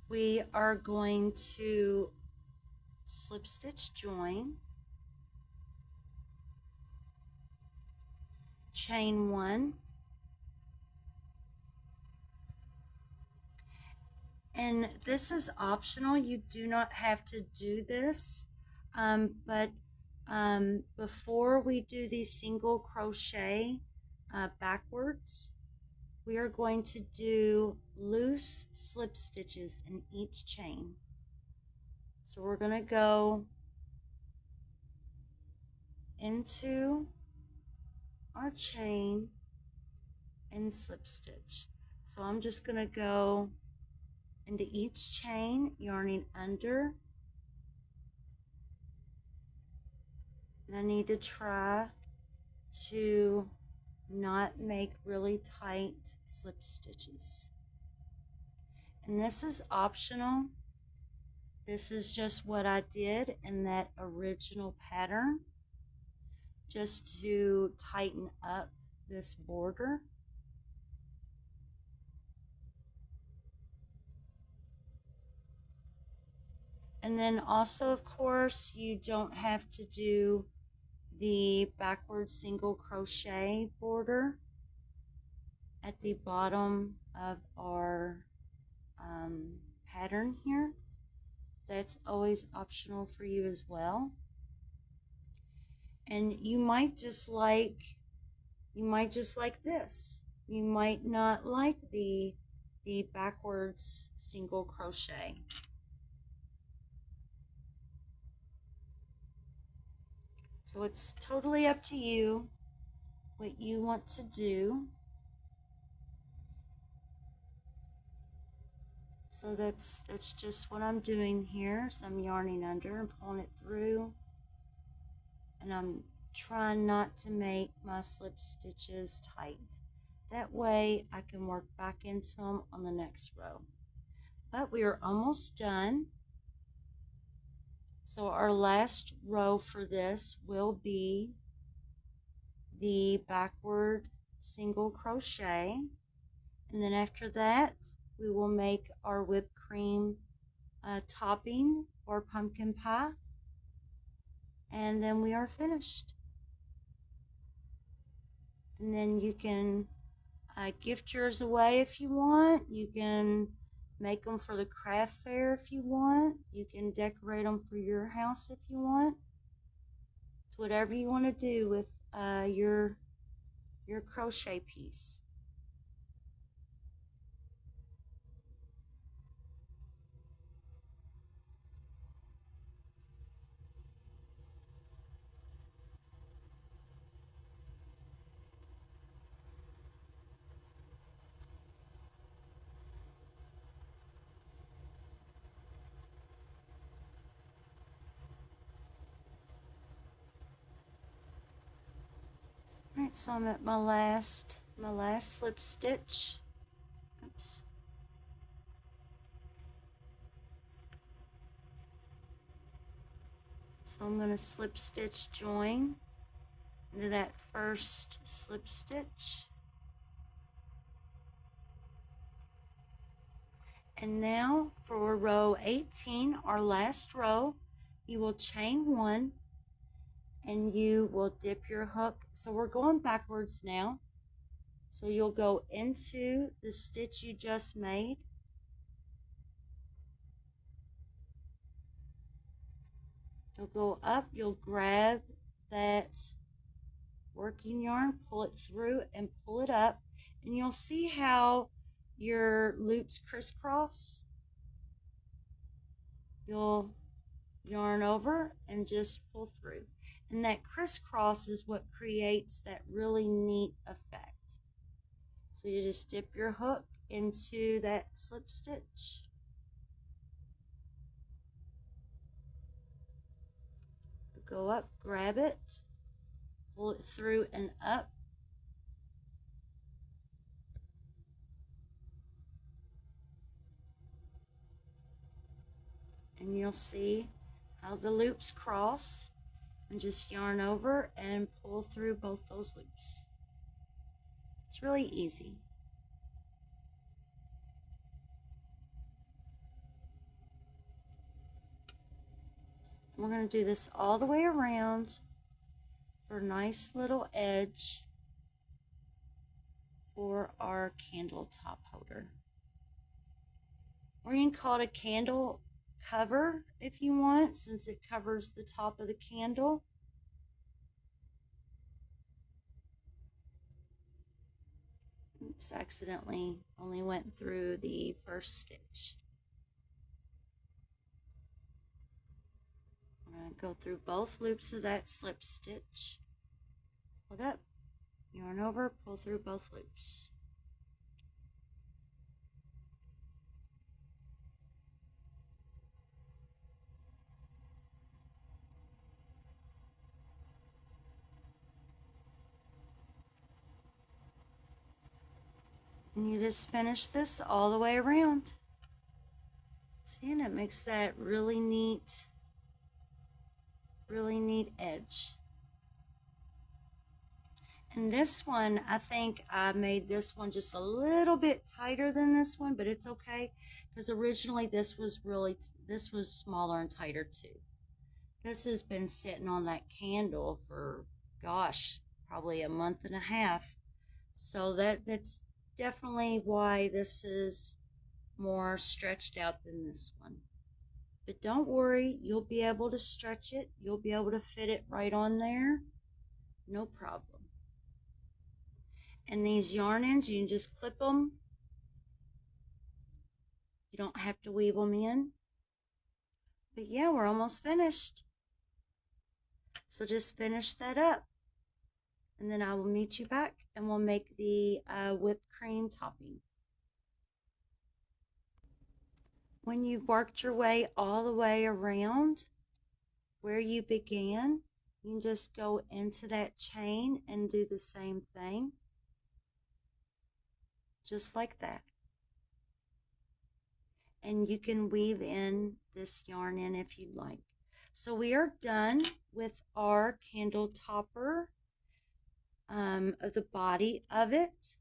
A: we are going to slip stitch join, chain 1, and this is optional. You do not have to do this, but before we do the single crochet backwards, we are going to do loose slip stitches in each chain. So we're going to go into our chain and slip stitch. So I'm just going to go into each chain, yarning under, and I need to try to not make really tight slip stitches. And this is optional. This is just what I did in that original pattern, just to tighten up this border. And then also, of course, you don't have to do the backward single crochet border at the bottom of our pattern here. That's always optional for you as well. And you might just like this. You might not like the backwards single crochet. So it's totally up to you what you want to do. So that's just what I'm doing here. So I'm yarning under and pulling it through, and I'm trying not to make my slip stitches tight. That way I can work back into them on the next row. But we are almost done. So our last row for this will be the backward single crochet, and then after that we will make our whipped cream topping for pumpkin pie, and then we are finished. And then you can gift yours away if you want. You can make them for the craft fair if you want. You can decorate them for your house if you want. It's whatever you want to do with your crochet piece. Alright, so I'm at my last slip stitch. Oops. So I'm going to slip stitch join into that first slip stitch. And now for row 18, our last row, you will chain 1 and you will dip your hook. So we're going backwards now. So you'll go into the stitch you just made. You'll go up, you'll grab that working yarn, pull it through and pull it up, and you'll see how your loops crisscross. You'll yarn over and just pull through. And that crisscross is what creates that really neat effect. So you just dip your hook into that slip stitch. Go up, grab it, pull it through and up. And you'll see how the loops cross, and just yarn over and pull through both those loops. It's really easy. We're going to do this all the way around for a nice little edge for our candle top holder. Or you can call it a candle cover if you want, since it covers the top of the candle. Oops, accidentally only went through the first stitch. I'm going to go through both loops of that slip stitch, hold up, yarn over, pull through both loops. And you just finish this all the way around. See, and it makes that really neat edge. And this one, I think I made this one just a little bit tighter than this one, but it's okay, because originally this was smaller and tighter too. This has been sitting on that candle for, gosh, probably a month and a half. So that's definitely why this is more stretched out than this one. But don't worry, you'll be able to stretch it. You'll be able to fit it right on there. No problem. And these yarn ends, you can just clip them. You don't have to weave them in. But yeah, we're almost finished. So just finish that up. And then I will meet you back and we'll make the whipped cream topping. When you've worked your way all the way around where you began, you can just go into that chain and do the same thing. Just like that. And you can weave in this yarn in if you'd like. So we are done with our candle topper of the body of it.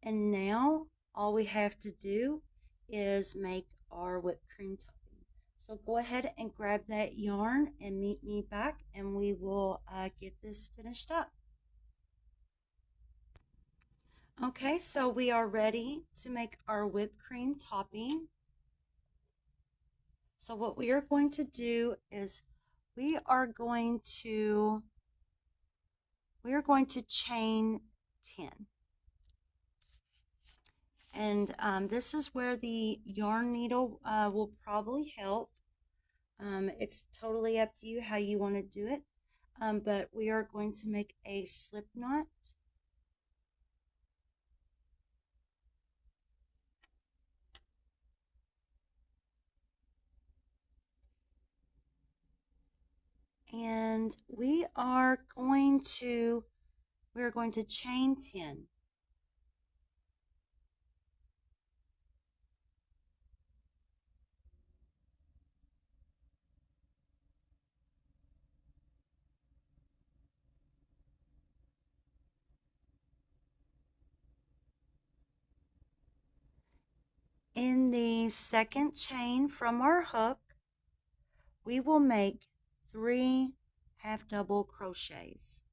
A: And now all we have to do is make our whipped cream topping. So go ahead and grab that yarn and meet me back, and we will get this finished up. Okay, so we are ready to make our whipped cream topping. So what we are going to do is we are going to chain 10. And this is where the yarn needle will probably help. It's totally up to you how you want to do it. But we are going to make a slip knot. And we are going to chain 10. In the second chain from our hook, we will make 3 half double crochets.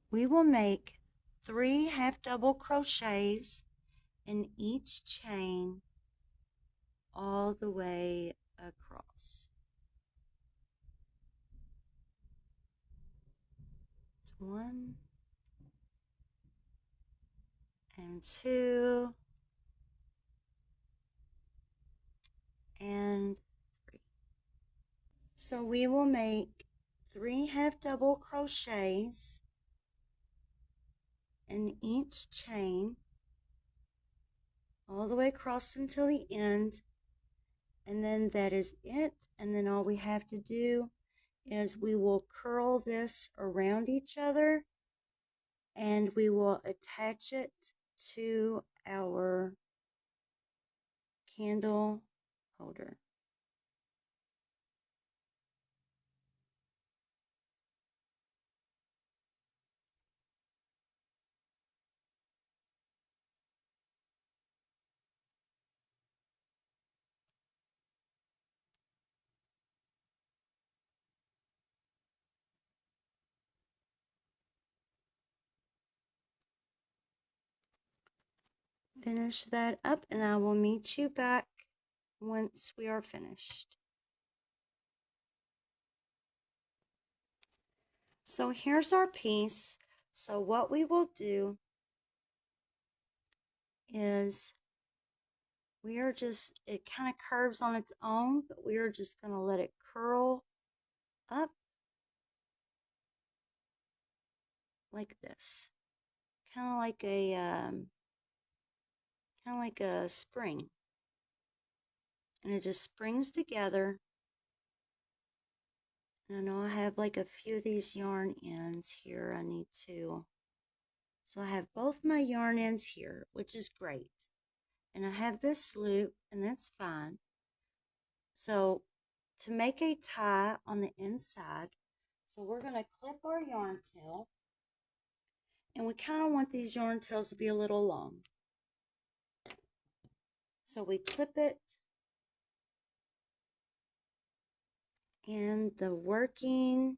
A: We will make 3 half double crochets in each chain all the way across. It's 1 and 2 and 3. So we will make 3 half double crochets in each chain all the way across until the end, and then that is it. And then all we have to do is we will curl this around each other and we will attach it to our candle holder. Finish that up and I will meet you back once we are finished. So here's our piece. So what we will do is we are just, it kind of curves on its own, but we are just going to let it curl up like this. Kind of like a spring. And it just springs together. And I know I have like a few of these yarn ends here I need to. So I have both my yarn ends here, which is great. And I have this loop, and that's fine. So to make a tie on the inside, so we're going to clip our yarn tail. And we kind of want these yarn tails to be a little long. So we clip it. And the working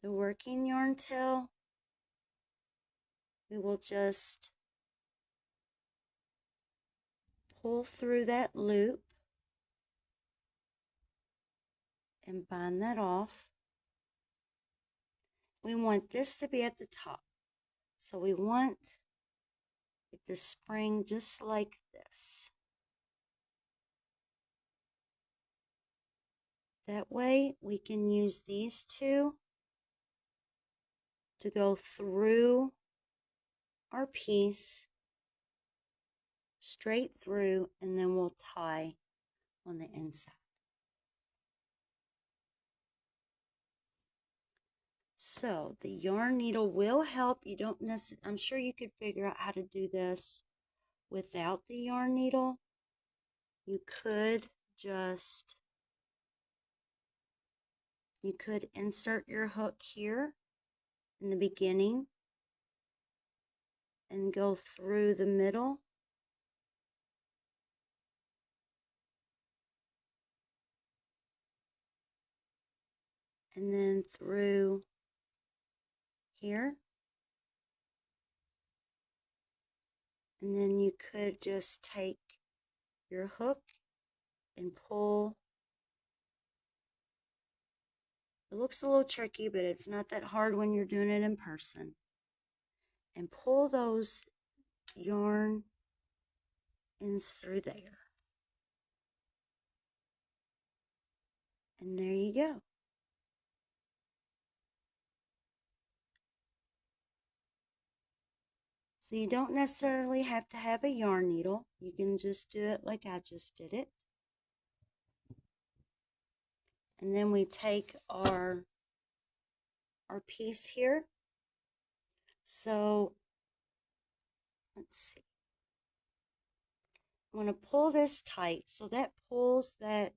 A: yarn tail, we will just pull through that loop and bind that off. We want this to be at the top. So we want it to spring just like this. That way we can use these two to go through our piece straight through, and then we'll tie on the inside. So the yarn needle will help. You don't necessarily, I'm sure you could figure out how to do this without the yarn needle. You could insert your hook here in the beginning and go through the middle. And then through here. And then you could just take your hook and pull. It looks a little tricky, but it's not that hard when you're doing it in person. And pull those yarn ends through there. And there you go. So you don't necessarily have to have a yarn needle. You can just do it like I just did it. And then we take our piece here. So let's see. I'm going to pull this tight. So that pulls that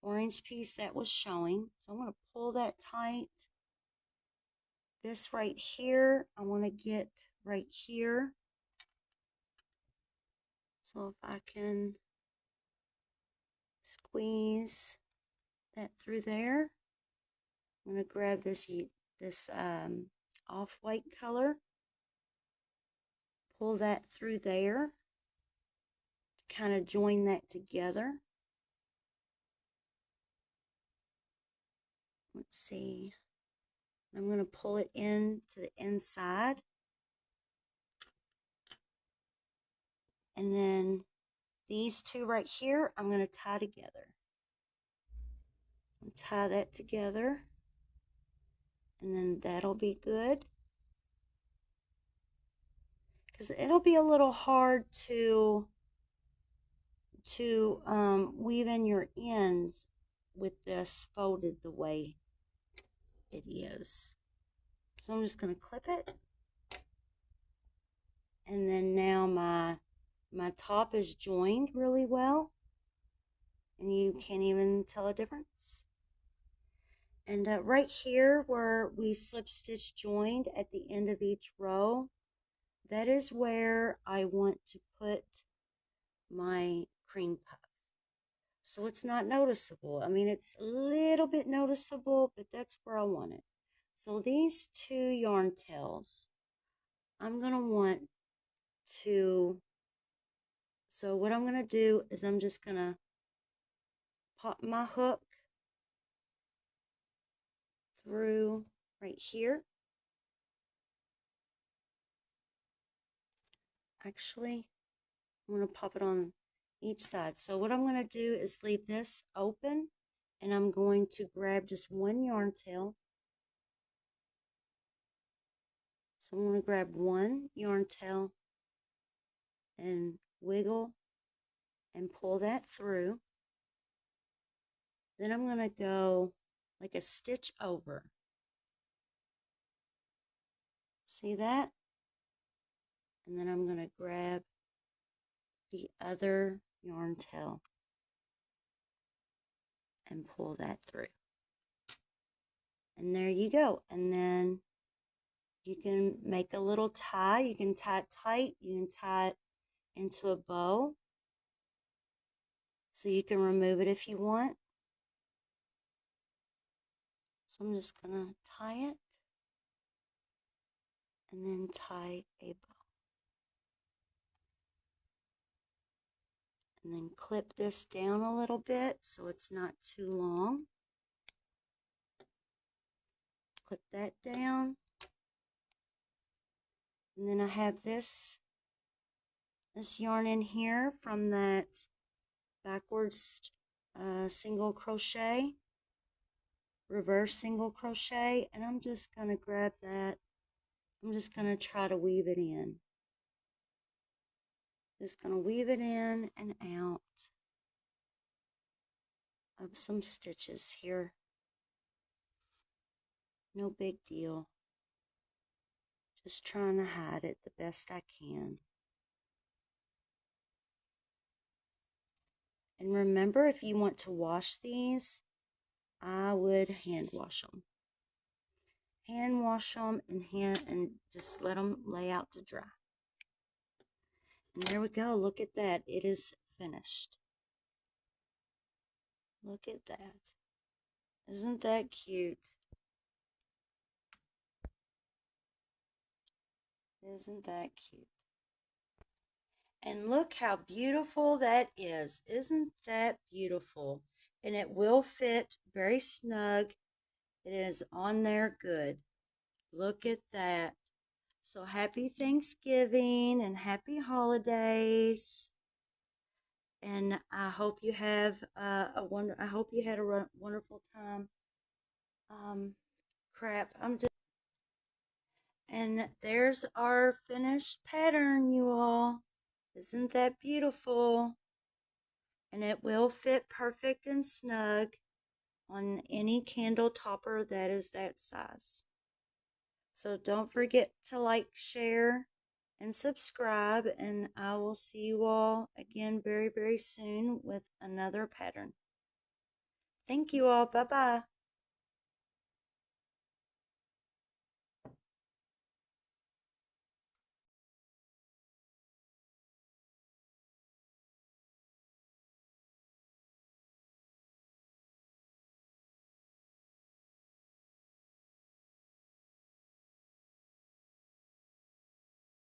A: orange piece that was showing. So I'm going to pull that tight. This right here, I want to get right here. So if I can squeeze that through there, I'm going to grab this off-white color pull that through there to kind of join that together. Let's see. I'm going to pull it in to the inside. And then these two right here, I'm going to tie together. Tie that together. And then that'll be good. Because it'll be a little hard to weave in your ends with this folded the way it is. So I'm just going to clip it. And then now my top is joined really well. And you can't even tell a difference. And right here where we slip stitch joined at the end of each row, that is where I want to put my cream puff. So it's not noticeable. I mean, it's a little bit noticeable, but that's where I want it. So these two yarn tails, I'm going to want to, so what I'm going to do is I'm just going to pop my hook through right here. Actually, I'm going to pop it on each side. So what I'm going to do is leave this open, and I'm going to grab just one yarn tail. So I'm going to grab one yarn tail and wiggle and pull that through. Then I'm going to go like a stitch over. See that? And then I'm going to grab the other yarn tail and pull that through. And there you go. And then you can make a little tie. You can tie it tight. You can tie it into a bow. So you can remove it if you want. So I'm just going to tie it and then tie a bow. And then clip this down a little bit so it's not too long. Clip that down. And then I have this yarn in here from that backwards single crochet, reverse single crochet, and I'm just going to grab that. I'm just going to try to weave it in. Just going to weave it in and out of some stitches here. No big deal. Just trying to hide it the best I can. And remember, if you want to wash these, I would hand wash them. Hand wash them and just let them lay out to dry. And there we go. Look at that. It is finished. Look at that. Isn't that cute? Isn't that cute? And look how beautiful that is. Isn't that beautiful? And it will fit very snug. It is on there good. Look at that. So happy Thanksgiving and happy holidays. And I hope you have I hope you had a wonderful time. And there's our finished pattern, you all. Isn't that beautiful? And it will fit perfect and snug on any candle topper that is that size. So don't forget to like, share, and subscribe, and I will see you all again very, very soon with another pattern. Thank you all. Bye-bye.